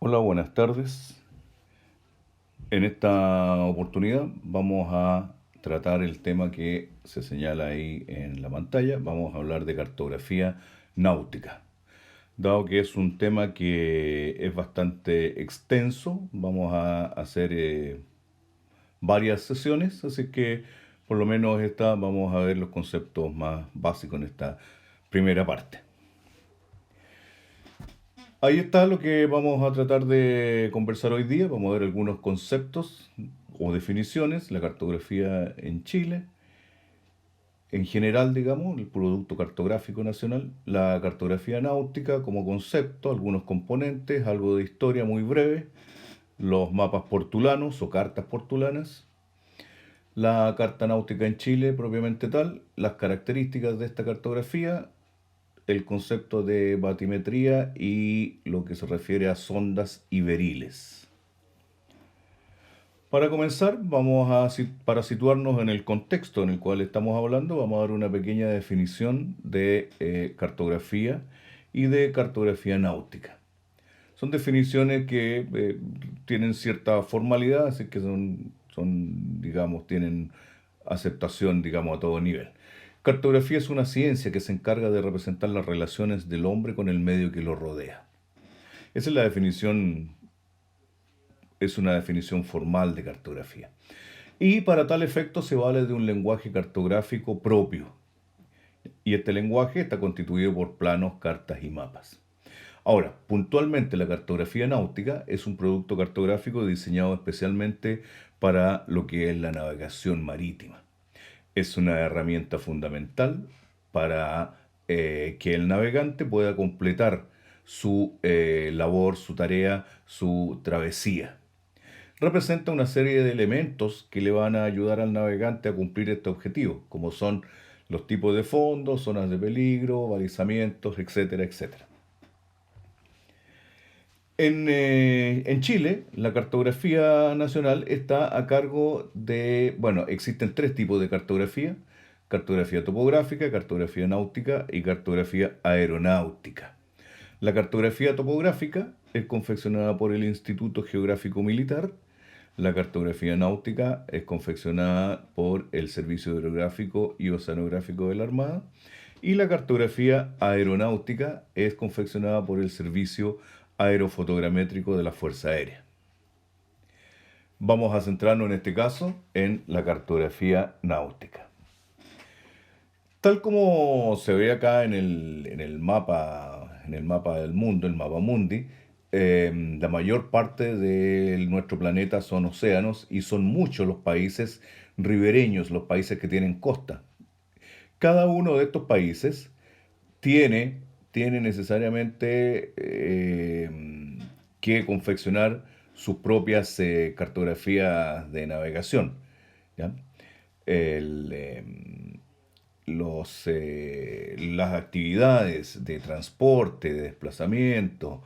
Hola, buenas tardes. En esta oportunidad vamos a tratar el tema que se señala ahí en la pantalla. Vamos a hablar de cartografía náutica. Dado que es un tema que es bastante extenso, vamos a hacer varias sesiones, así que por lo menos esta vamos a ver los conceptos más básicos en esta primera parte. Ahí está lo que vamos a tratar de conversar hoy día. Vamos a ver algunos conceptos o definiciones, la cartografía en Chile, en general, digamos, el Producto Cartográfico Nacional, la cartografía náutica como concepto, algunos componentes, algo de historia muy breve, los mapas portulanos o cartas portulanas, la carta náutica en Chile propiamente tal, las características de esta cartografía, el concepto de batimetría y lo que se refiere a sondas y beriles. Para comenzar, para situarnos en el contexto en el cual estamos hablando, vamos a dar una pequeña definición de cartografía y de cartografía náutica. Son definiciones que tienen cierta formalidad, así que digamos, tienen aceptación, digamos, a todo nivel. Cartografía es una ciencia que se encarga de representar las relaciones del hombre con el medio que lo rodea. Esa es la definición, es una definición formal de cartografía. Y para tal efecto se vale de un lenguaje cartográfico propio. Y este lenguaje está constituido por planos, cartas y mapas. Ahora, puntualmente la cartografía náutica es un producto cartográfico diseñado especialmente para lo que es la navegación marítima. Es una herramienta fundamental para que el navegante pueda completar su labor, su tarea, su travesía. Representa una serie de elementos que le van a ayudar al navegante a cumplir este objetivo, como son los tipos de fondos, zonas de peligro, balizamientos, etcétera, etcétera. En Chile, la cartografía nacional está a cargo de, bueno, existen tres tipos de cartografía: cartografía topográfica, cartografía náutica y cartografía aeronáutica. La cartografía topográfica es confeccionada por el Instituto Geográfico Militar, la cartografía náutica es confeccionada por el Servicio Hidrográfico y Oceanográfico de la Armada, y la cartografía aeronáutica es confeccionada por el Servicio Aerofotogramétrico de la Fuerza Aérea. Vamos a centrarnos en este caso en la cartografía náutica. Tal como se ve acá en el mapa del mundo, el mapa mundi, la mayor parte de nuestro planeta son océanos y son muchos los países ribereños, los países que tienen costa. Cada uno de estos países tiene, tiene necesariamente que confeccionar sus propias cartografías de navegación. ¿Ya? El, las actividades de transporte, de desplazamiento,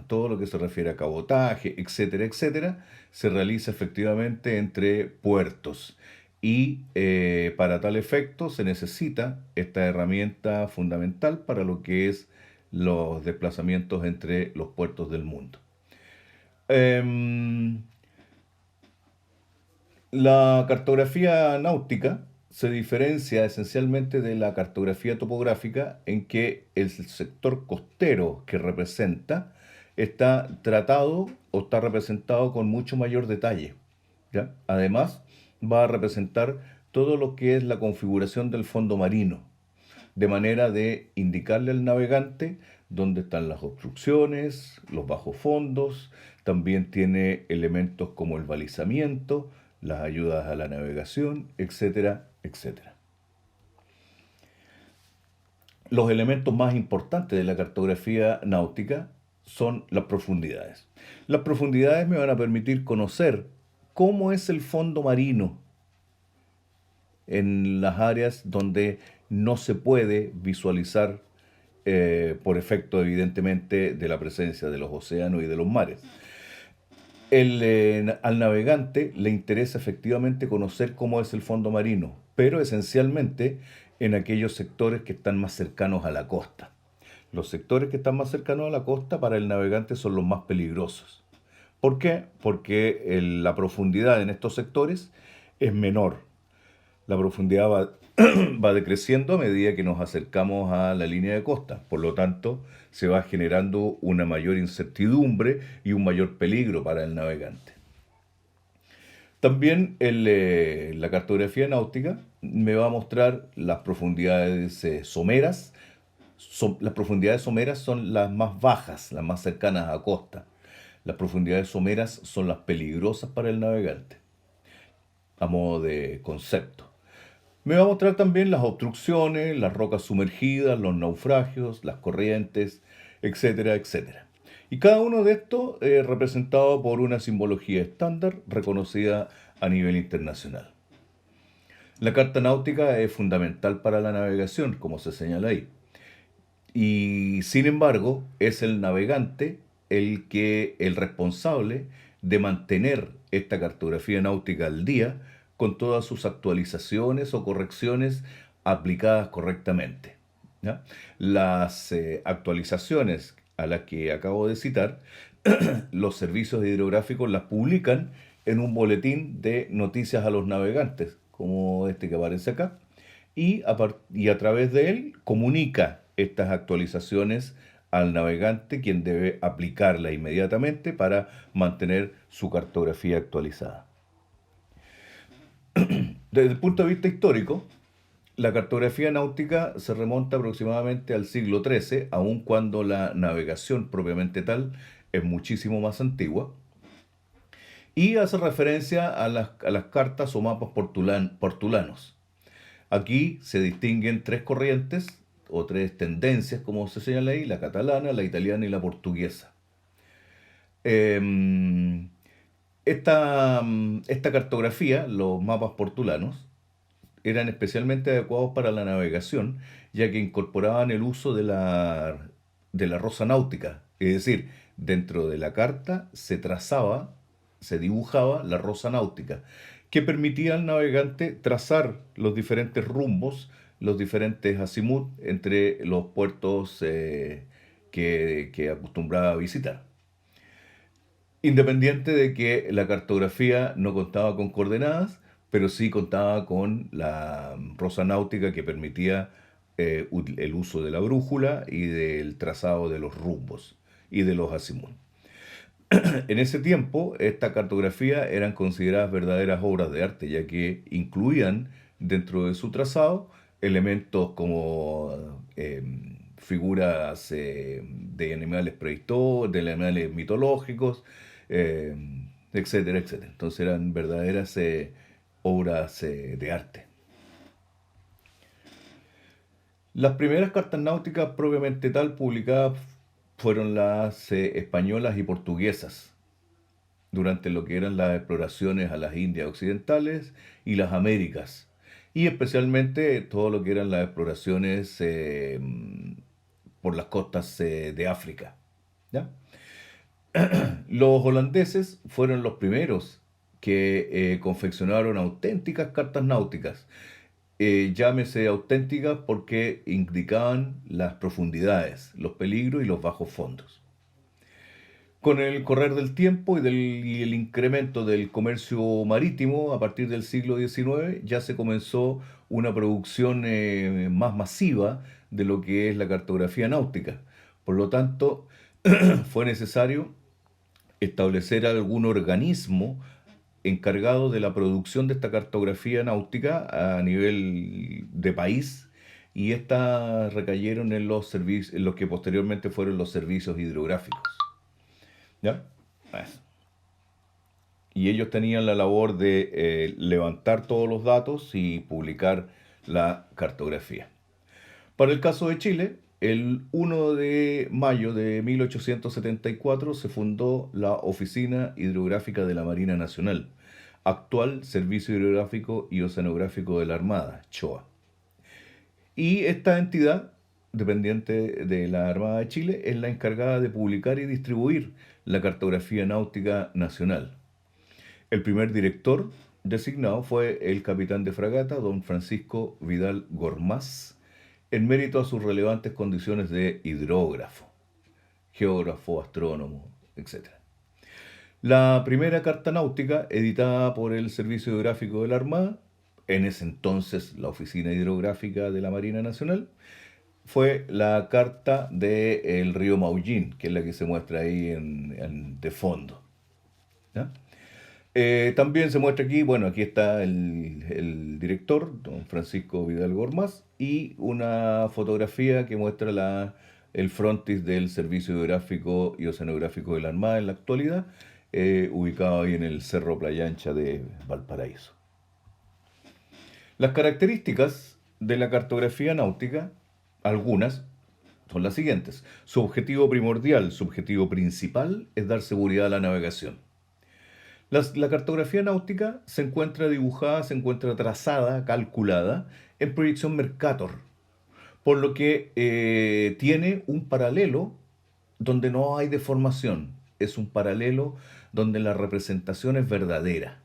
todo lo que se refiere a cabotaje, etcétera, etcétera, se realiza efectivamente entre puertos. Y para tal efecto se necesita esta herramienta fundamental para lo que es los desplazamientos entre los puertos del mundo. Em, la cartografía náutica se diferencia esencialmente de la cartografía topográfica en que el sector costero que representa está tratado o está representado con mucho mayor detalle. ¿Ya? Además, va a representar todo lo que es la configuración del fondo marino, de manera de indicarle al navegante dónde están las obstrucciones, los bajos fondos. También tiene elementos como el balizamiento, las ayudas a la navegación, etcétera, etcétera. Los elementos más importantes de la cartografía náutica son las profundidades. Las profundidades me van a permitir conocer cómo es el fondo marino en las áreas donde no se puede visualizar por efecto evidentemente de la presencia de los océanos y de los mares. Al navegante le interesa efectivamente conocer cómo es el fondo marino, pero esencialmente en aquellos sectores que están más cercanos a la costa. Los sectores que están más cercanos a la costa para el navegante son los más peligrosos. ¿Por qué? Porque la profundidad en estos sectores es menor. La profundidad va, va decreciendo a medida que nos acercamos a la línea de costa. Por lo tanto, se va generando una mayor incertidumbre y un mayor peligro para el navegante. También la cartografía náutica me va a mostrar las profundidades someras. Las profundidades someras son las más bajas, las más cercanas a costa. Las profundidades someras son las peligrosas para el navegante, a modo de concepto. Me va a mostrar también las obstrucciones, las rocas sumergidas, los naufragios, las corrientes, etcétera, etcétera. Y cada uno de estos es representado por una simbología estándar reconocida a nivel internacional. La carta náutica es fundamental para la navegación, como se señala ahí. Y sin embargo, es el navegante el responsable de mantener esta cartografía náutica al día con todas sus actualizaciones o correcciones aplicadas correctamente. ¿Ya? Las actualizaciones a las que acabo de citar, los servicios hidrográficos las publican en un boletín de noticias a los navegantes, como este que aparece acá, y a través de él comunica estas actualizaciones al navegante, quien debe aplicarla inmediatamente para mantener su cartografía actualizada. Desde el punto de vista histórico, la cartografía náutica se remonta aproximadamente al siglo XIII, aun cuando la navegación propiamente tal es muchísimo más antigua, y hace referencia a las cartas o mapas portulanos. Aquí se distinguen tres corrientes o tres tendencias, como se señala ahí: la catalana, la italiana y la portuguesa. Eh, esta cartografía, los mapas portulanos, eran especialmente adecuados para la navegación, ya que incorporaban el uso de la rosa náutica. Es decir, dentro de la carta se trazaba, se dibujaba la rosa náutica, que permitía al navegante trazar los diferentes rumbos, los diferentes azimut entre los puertos que acostumbraba a visitar. Independiente de que la cartografía no contaba con coordenadas, pero sí contaba con la rosa náutica que permitía el uso de la brújula y del trazado de los rumbos y de los azimut. En ese tiempo, estas cartografías eran consideradas verdaderas obras de arte, ya que incluían dentro de su trazado elementos como figuras de animales prehistóricos, de animales mitológicos, eh, etcétera, etcétera. Entonces eran verdaderas obras de arte. Las primeras cartas náuticas propiamente tal publicadas fueron las españolas y portuguesas durante lo que eran las exploraciones a las Indias occidentales y las Américas, y especialmente todo lo que eran las exploraciones por las costas de África. ¿Ya? Los holandeses fueron los primeros que confeccionaron auténticas cartas náuticas. Llámese auténticas porque indicaban las profundidades, los peligros y los bajos fondos. Con el correr del tiempo y el incremento del comercio marítimo a partir del siglo XIX, ya se comenzó una producción más masiva de lo que es la cartografía náutica. Por lo tanto, fue necesario establecer algún organismo encargado de la producción de esta cartografía náutica a nivel de país, y estas recayeron en los servicios, en los que posteriormente fueron los servicios hidrográficos. ¿Ya? Eso. Y ellos tenían la labor de levantar todos los datos y publicar la cartografía. Para el caso de Chile, el 1 de mayo de 1874 se fundó la Oficina Hidrográfica de la Marina Nacional, actual Servicio Hidrográfico y Oceanográfico de la Armada, CHOA. Y esta entidad, dependiente de la Armada de Chile, es la encargada de publicar y distribuir la cartografía náutica nacional. El primer director designado fue el capitán de fragata, don Francisco Vidal Gormaz, en mérito a sus relevantes condiciones de hidrógrafo, geógrafo, astrónomo, etc. La primera carta náutica, editada por el Servicio Hidrográfico de la Armada, en ese entonces la Oficina Hidrográfica de la Marina Nacional, fue la carta del río Maullín, que es la que se muestra ahí de fondo. ¿Ya? También se muestra aquí, bueno, aquí está el director, don Francisco Vidal Gormaz, y una fotografía que muestra el frontis del Servicio Hidrográfico y Oceanográfico de la Armada en la actualidad, ubicado ahí en el Cerro Playa Ancha de Valparaíso. Las características de la cartografía náutica, algunas, son las siguientes. Su objetivo primordial, su objetivo principal, es dar seguridad a la navegación. La cartografía náutica se encuentra dibujada, se encuentra trazada, calculada en proyección Mercator, por lo que tiene un paralelo donde no hay deformación. Es un paralelo donde la representación es verdadera.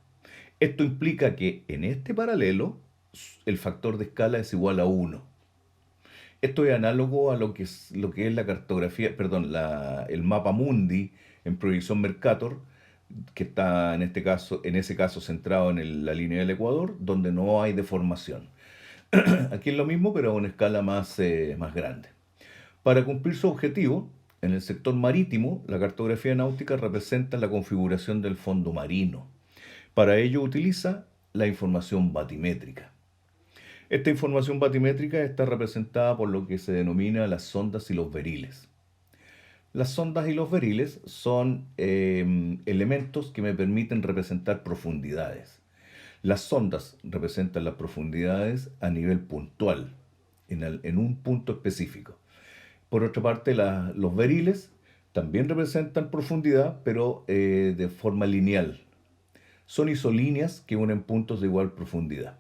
Esto implica que en este paralelo el factor de escala es igual a 1. Esto es análogo a lo que es la cartografía, perdón, el mapa mundi en proyección Mercator, que está en ese caso centrado en la línea del Ecuador, donde no hay deformación. Aquí es lo mismo, pero a una escala más grande. Para cumplir su objetivo, en el sector marítimo, la cartografía náutica representa la configuración del fondo marino. Para ello utiliza la información batimétrica. Esta información batimétrica está representada por lo que se denomina las sondas y los beriles. Las sondas y los beriles son elementos que me permiten representar profundidades. Las sondas representan las profundidades a nivel puntual, en un punto específico. Por otra parte, los beriles también representan profundidad, pero de forma lineal. Son isolíneas que unen puntos de igual profundidad.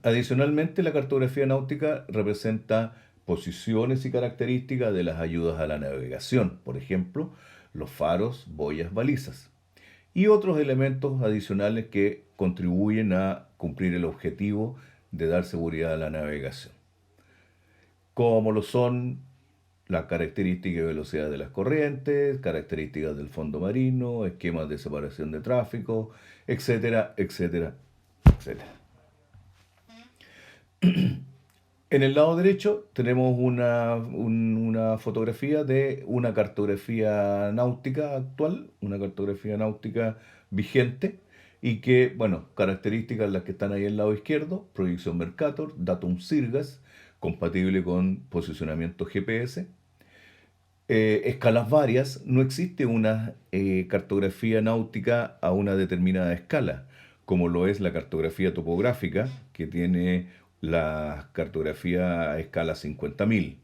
Adicionalmente, la cartografía náutica representa posiciones y características de las ayudas a la navegación, por ejemplo, los faros, boyas, balizas, y otros elementos adicionales que contribuyen a cumplir el objetivo de dar seguridad a la navegación, como lo son las características de velocidad de las corrientes, características del fondo marino, esquemas de separación de tráfico, etcétera, etcétera, etcétera. En el lado derecho tenemos una fotografía de una cartografía náutica actual, una cartografía náutica vigente, y que, bueno, características las que están ahí al lado izquierdo: proyección Mercator, datum Sirgas, compatible con posicionamiento GPS, escalas varias. No existe una cartografía náutica a una determinada escala, como lo es la cartografía topográfica, que tiene la cartografía a escala 50.000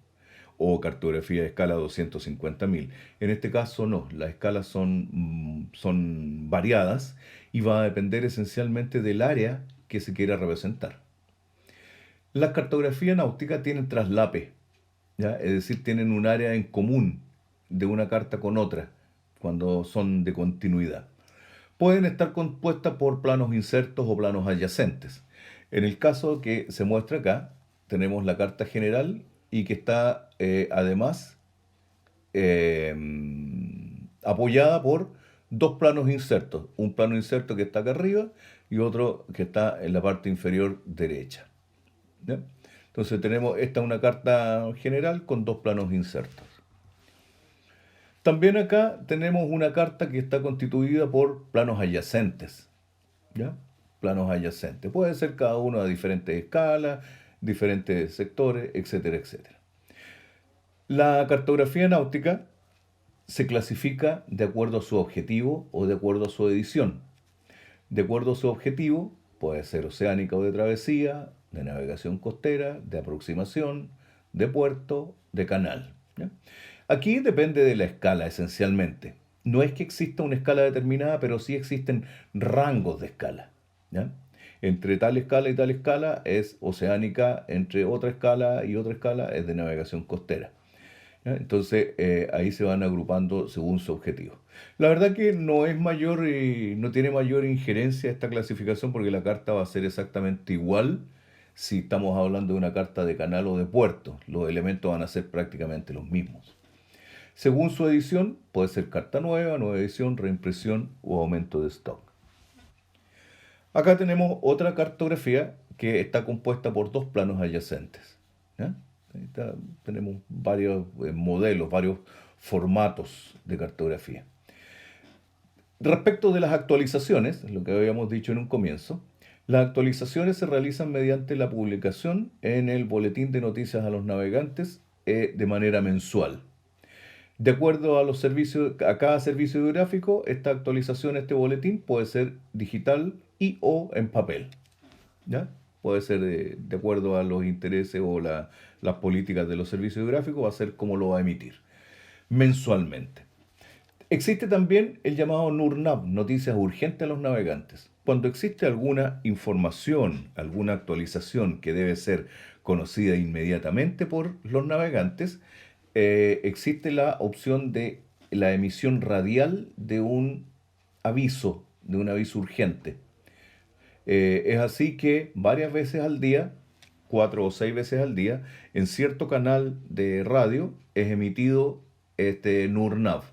o cartografía a escala 250.000. En este caso no, las escalas son variadas y va a depender esencialmente del área que se quiera representar. Las cartografías náuticas tienen traslape, ¿ya? Es decir, tienen un área en común de una carta con otra cuando son de continuidad. Pueden estar compuestas por planos insertos o planos adyacentes. En el caso que se muestra acá, tenemos la carta general y que está además apoyada por dos planos insertos. Un plano inserto que está acá arriba y otro que está en la parte inferior derecha. ¿Ya? Entonces esta es una carta general con dos planos insertos. También acá tenemos una carta que está constituida por planos adyacentes. ¿Ya? Planos adyacentes. Puede ser cada uno a diferentes escalas, diferentes sectores, etcétera, etcétera. La cartografía náutica se clasifica de acuerdo a su objetivo o de acuerdo a su edición. De acuerdo a su objetivo, puede ser oceánica o de travesía, de navegación costera, de aproximación, de puerto, de canal. ¿Ya? Aquí depende de la escala esencialmente. No es que exista una escala determinada, pero sí existen rangos de escala. ¿Ya? Entre tal escala y tal escala es oceánica, entre otra escala y otra escala es de navegación costera. ¿Ya? Entonces ahí se van agrupando según su objetivo. La verdad que no es mayor y no tiene mayor injerencia esta clasificación porque la carta va a ser exactamente igual si estamos hablando de una carta de canal o de puerto. Los elementos van a ser prácticamente los mismos. Según su edición, puede ser carta nueva, nueva edición, reimpresión o aumento de stock. Acá tenemos otra cartografía que está compuesta por dos planos adyacentes. ¿Ya? Tenemos varios modelos, varios formatos de cartografía. Respecto de las actualizaciones, lo que habíamos dicho en un comienzo, las actualizaciones se realizan mediante la publicación en el boletín de noticias a los navegantes de manera mensual. De acuerdo a los servicios, a cada servicio geográfico, esta actualización, este boletín puede ser digital y o en papel. ¿Ya? Puede ser de acuerdo a los intereses o las políticas de los servicios geográficos, va a ser como lo va a emitir mensualmente. Existe también el llamado NURNAV, Noticias Urgentes a los Navegantes. Cuando existe alguna información, alguna actualización que debe ser conocida inmediatamente por los navegantes, existe la opción de la emisión radial de un aviso urgente. Es así que varias veces al día, 4 o 6 veces al día, en cierto canal de radio es emitido este NURNAV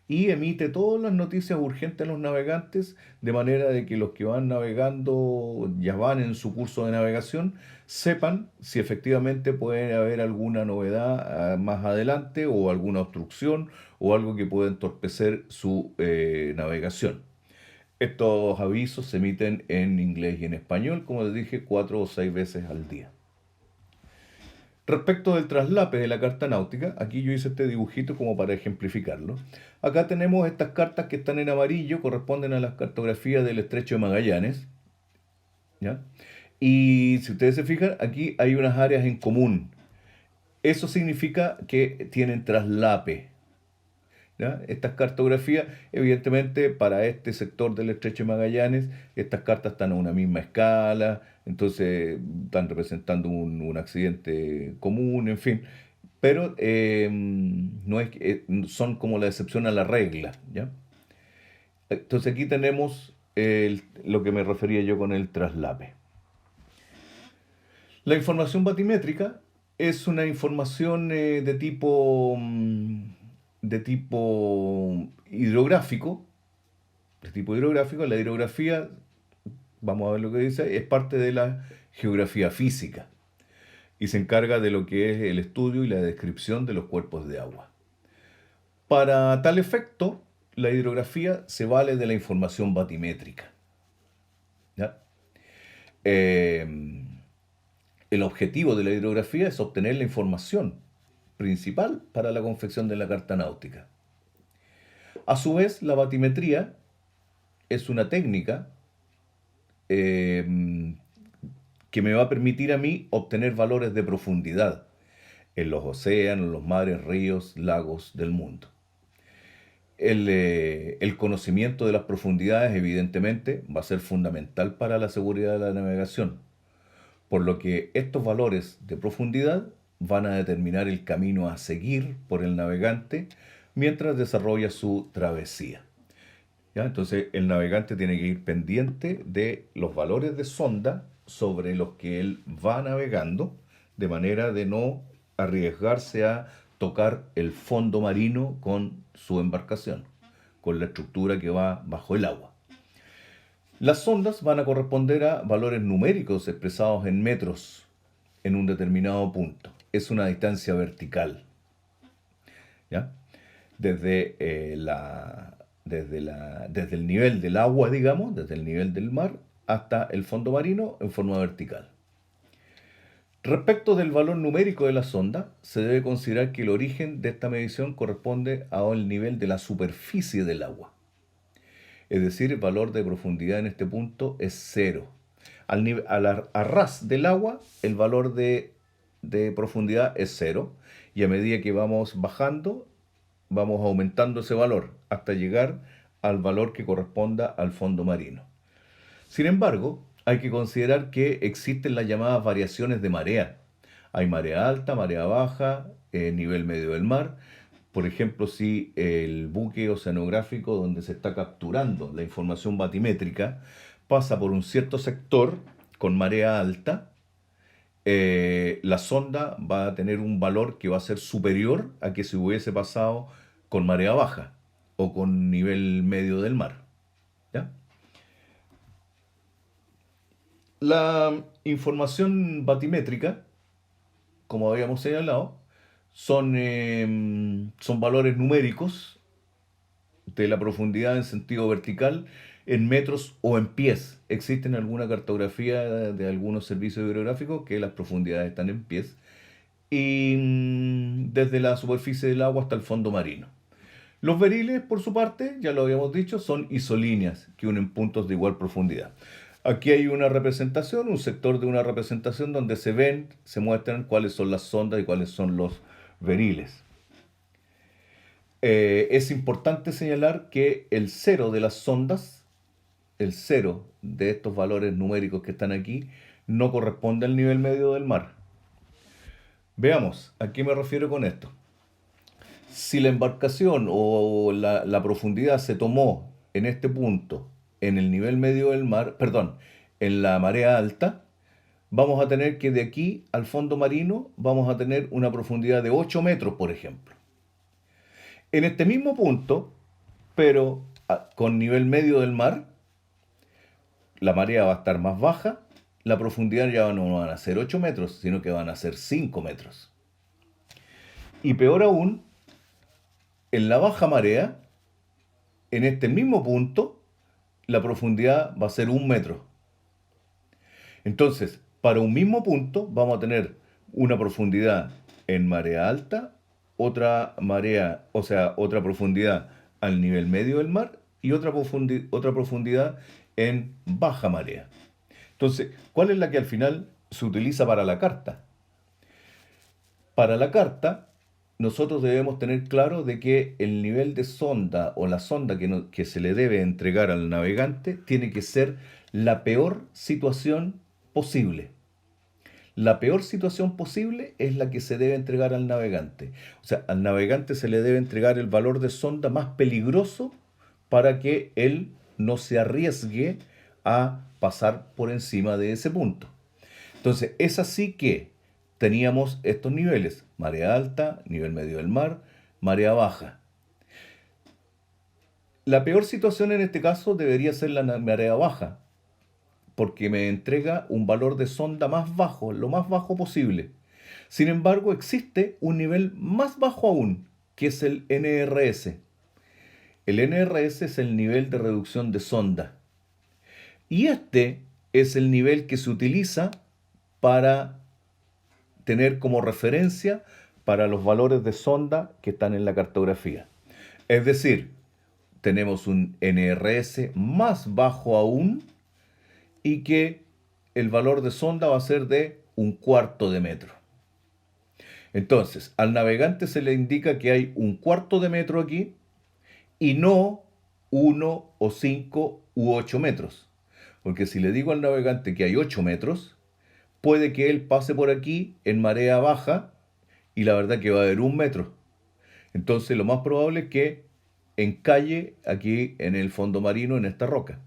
y emite todas las noticias urgentes a los navegantes, de manera de que los que van navegando, ya van en su curso de navegación, sepan si efectivamente puede haber alguna novedad más adelante o alguna obstrucción o algo que pueda entorpecer su navegación. Estos avisos se emiten en inglés y en español, como les dije, 4 o 6 veces al día. Respecto del traslape de la carta náutica, aquí yo hice este dibujito como para ejemplificarlo. Acá tenemos estas cartas que están en amarillo, corresponden a las cartografías del Estrecho de Magallanes. ¿Ya? Y si ustedes se fijan, aquí hay unas áreas en común. Eso significa que tienen traslape. ¿Ya? Estas cartografías, evidentemente, para este sector del Estrecho de Magallanes, estas cartas están a una misma escala, entonces están representando un accidente común, en fin, pero no es, son como la excepción a la regla. ¿Ya? Entonces aquí tenemos lo que me refería yo con el traslape. La información batimétrica es una información de tipo hidrográfico. De tipo hidrográfico, la hidrografía, vamos a ver lo que dice, es parte de la geografía física y se encarga de lo que es el estudio y la descripción de los cuerpos de agua. Para tal efecto, la hidrografía se vale de la información batimétrica. ¿Ya? El objetivo de la hidrografía es obtener la información principal para la confección de la carta náutica. A su vez, la batimetría es una técnica que me va a permitir a mí obtener valores de profundidad en los océanos, los mares, ríos, lagos del mundo. El conocimiento de las profundidades, evidentemente, va a ser fundamental para la seguridad de la navegación, por lo que estos valores de profundidad van a determinar el camino a seguir por el navegante mientras desarrolla su travesía. ¿Ya? Entonces el navegante tiene que ir pendiente de los valores de sonda sobre los que él va navegando, de manera de no arriesgarse a tocar el fondo marino con su embarcación, con la estructura que va bajo el agua. Las sondas van a corresponder a valores numéricos expresados en metros en un determinado punto. Es una distancia vertical. ¿Ya? Desde el nivel del agua, digamos, desde el nivel del mar hasta el fondo marino en forma vertical. Respecto del valor numérico de la sonda, se debe considerar que el origen de esta medición corresponde al nivel de la superficie del agua. Es decir, el valor de profundidad en este punto es 0. A ras del agua, el valor de profundidad es 0. Y a medida que vamos bajando, vamos aumentando ese valor hasta llegar al valor que corresponda al fondo marino. Sin embargo, hay que considerar que existen las llamadas variaciones de marea. Hay marea alta, marea baja, nivel medio del mar. Por ejemplo, si el buque oceanográfico donde se está capturando la información batimétrica pasa por un cierto sector con marea alta, la sonda va a tener un valor que va a ser superior a que si hubiese pasado con marea baja o con nivel medio del mar. ¿Ya? La información batimétrica, como habíamos señalado, son valores numéricos de la profundidad en sentido vertical en metros o en pies. Existen alguna cartografía de algunos servicios hidrográficos que las profundidades están en pies y desde la superficie del agua hasta el fondo marino. Los veriles, por su parte, ya lo habíamos dicho, son isolíneas que unen puntos de igual profundidad. Aquí hay una representación, un sector de una representación donde se muestran cuáles son las sondas y cuáles son los veriles. Es importante señalar que el cero de las sondas, el cero de estos valores numéricos que están aquí, no corresponde al nivel medio del mar. Veamos, ¿a qué me refiero con esto? Si la embarcación o la profundidad se tomó en este punto, en el nivel medio del mar, perdón, en la marea alta, vamos a tener que de aquí al fondo marino vamos a tener una profundidad de 8 metros, por ejemplo. En este mismo punto, pero con nivel medio del mar, la marea va a estar más baja, la profundidad ya no van a ser 8 metros, sino que van a ser 5 metros. Y peor aún, en la baja marea, en este mismo punto, la profundidad va a ser 1 metro. Entonces, para un mismo punto vamos a tener una profundidad en marea alta, otra marea, o sea, otra profundidad al nivel medio del mar y otra profundidad en baja marea. Entonces, ¿cuál es la que al final se utiliza para la carta? Para la carta, nosotros debemos tener claro de que el nivel de sonda o la sonda que se le debe entregar al navegante tiene que ser la peor situación posible. La peor situación posible es la que se debe entregar al navegante. O sea, al navegante se le debe entregar el valor de sonda más peligroso para que él no se arriesgue a pasar por encima de ese punto. Entonces, es así que teníamos estos niveles: marea alta, nivel medio del mar, marea baja. La peor situación en este caso debería ser la marea baja, porque me entrega un valor de sonda más bajo, lo más bajo posible. Sin embargo, existe un nivel más bajo aún, que es el NRS. El NRS es el nivel de reducción de sonda. Y este es el nivel que se utiliza para tener como referencia para los valores de sonda que están en la cartografía. Es decir, tenemos un NRS más bajo aún y que el valor de sonda va a ser de 1/4 de metro. Entonces, al navegante se le indica que hay 1/4 de metro aquí y no 1 o 5 u 8 metros. Porque si le digo al navegante que hay 8 metros, puede que él pase por aquí en marea baja y la verdad que va a haber 1 metro. Entonces lo más probable es que encalle aquí en el fondo marino, en esta roca.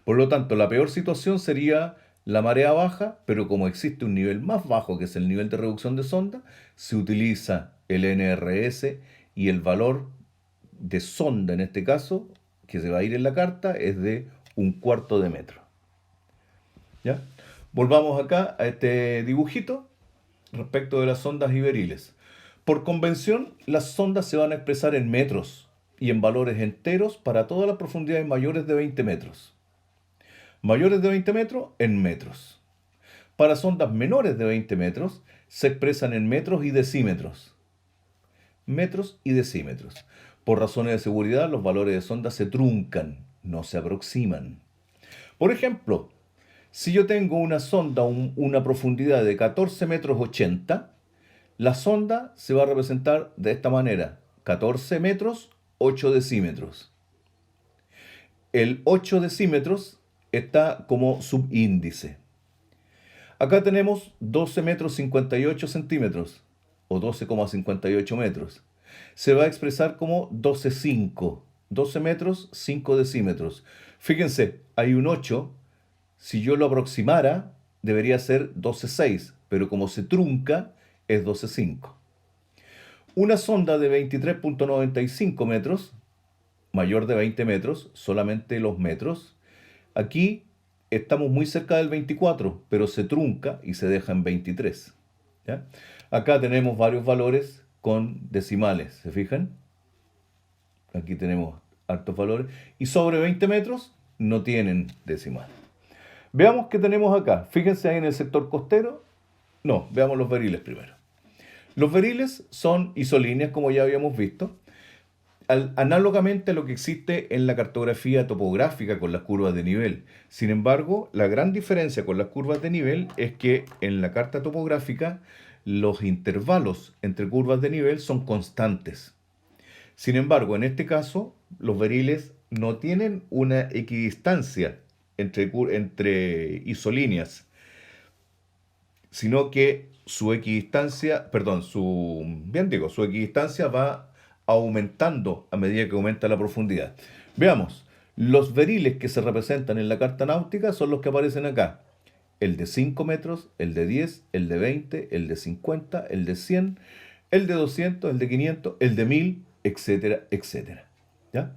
Por lo tanto, la peor situación sería la marea baja, pero como existe un nivel más bajo, que es el nivel de reducción de sonda, se utiliza el NRS y el valor de sonda, en este caso, que se va a ir en la carta, es de 1/4 de metro. ¿Ya? Volvamos acá a este dibujito respecto de las sondas y veriles. Por convención, las sondas se van a expresar en metros y en valores enteros para todas las profundidades mayores de 20 metros. Mayores de 20 metros, en metros. Para sondas menores de 20 metros, se expresan en metros y decímetros. Metros y decímetros. Por razones de seguridad, los valores de sonda se truncan, no se aproximan. Por ejemplo, si yo tengo una sonda, una profundidad de 14 metros 80, la sonda se va a representar de esta manera: 14 metros, 8 decímetros. El 8 decímetros está como subíndice. Acá tenemos 12 metros 58 centímetros o 12,58 metros. Se va a expresar como 12,5. 12 metros, 5 decímetros. Fíjense, hay un 8. Si yo lo aproximara, debería ser 12,6, pero como se trunca, es 12,5. Una sonda de 23,95 metros, mayor de 20 metros, solamente los metros. Aquí estamos muy cerca del 24, pero se trunca y se deja en 23. ¿Ya? Acá tenemos varios valores con decimales, ¿se fijan? Aquí tenemos hartos valores. Y sobre 20 metros no tienen decimal. Veamos qué tenemos acá. Fíjense ahí en el sector costero. No, veamos los veriles primero. Los veriles son isolíneas, como ya habíamos visto, análogamente a lo que existe en la cartografía topográfica con las curvas de nivel. Sin embargo, la gran diferencia con las curvas de nivel es que en la carta topográfica los intervalos entre curvas de nivel son constantes. Sin embargo, en este caso, los veriles no tienen una equidistancia entre isolíneas, sino que su equidistancia, perdón, su equidistancia va aumentando a medida que aumenta la profundidad. Veamos, los veriles que se representan en la carta náutica son los que aparecen acá. El de 5 metros, el de 10, el de 20, el de 50, el de 100, el de 200, el de 500, el de 1000, etcétera, etcétera. ¿Ya?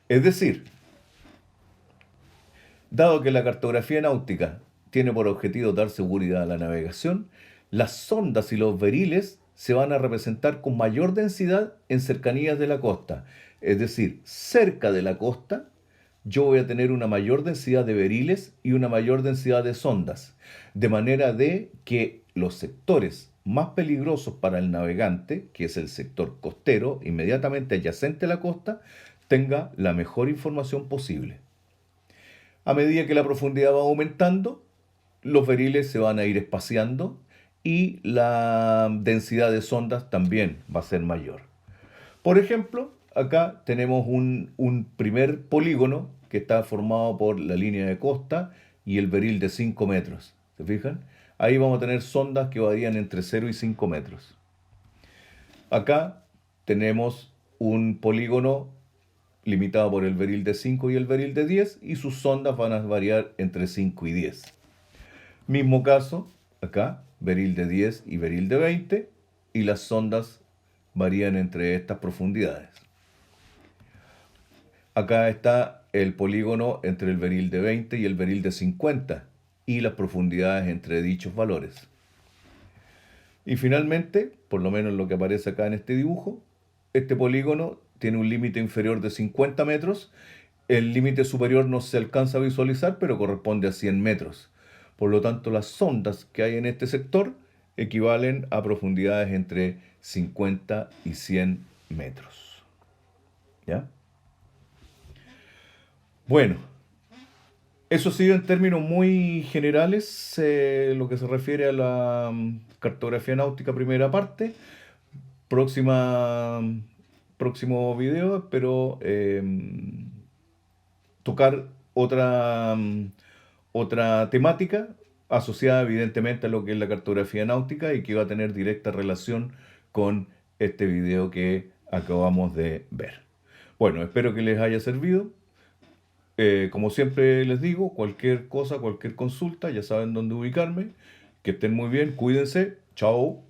Es decir, dado que la cartografía náutica tiene por objetivo dar seguridad a la navegación, las sondas y los veriles se van a representar con mayor densidad en cercanías de la costa. Es decir, cerca de la costa yo voy a tener una mayor densidad de veriles y una mayor densidad de sondas, de manera de que los sectores más peligrosos para el navegante, que es el sector costero, inmediatamente adyacente a la costa, tenga la mejor información posible. A medida que la profundidad va aumentando, los veriles se van a ir espaciando y la densidad de sondas también va a ser mayor. Por ejemplo, acá tenemos un primer polígono que está formado por la línea de costa y el veril de 5 metros. ¿Se fijan? Ahí vamos a tener sondas que varían entre 0 y 5 metros. Acá tenemos un polígono limitado por el veril de 5 y el veril de 10 y sus sondas van a variar entre 5 y 10. Mismo caso, acá, veril de 10 y veril de 20 y las sondas varían entre estas profundidades. Acá está el polígono entre el veril de 20 y el veril de 50 y las profundidades entre dichos valores. Y finalmente, por lo menos lo que aparece acá en este dibujo, este polígono tiene un límite inferior de 50 metros. El límite superior no se alcanza a visualizar, pero corresponde a 100 metros. Por lo tanto, las sondas que hay en este sector equivalen a profundidades entre 50 y 100 metros. ¿Ya? Bueno, eso sí en términos muy generales, lo que se refiere a la cartografía náutica primera parte. Próximo video espero tocar otra temática asociada evidentemente a lo que es la cartografía náutica y que va a tener directa relación con este video que acabamos de ver. Bueno, espero que les haya servido. Como siempre les digo, cualquier cosa, cualquier consulta, ya saben dónde ubicarme. Que estén muy bien, cuídense. Chao.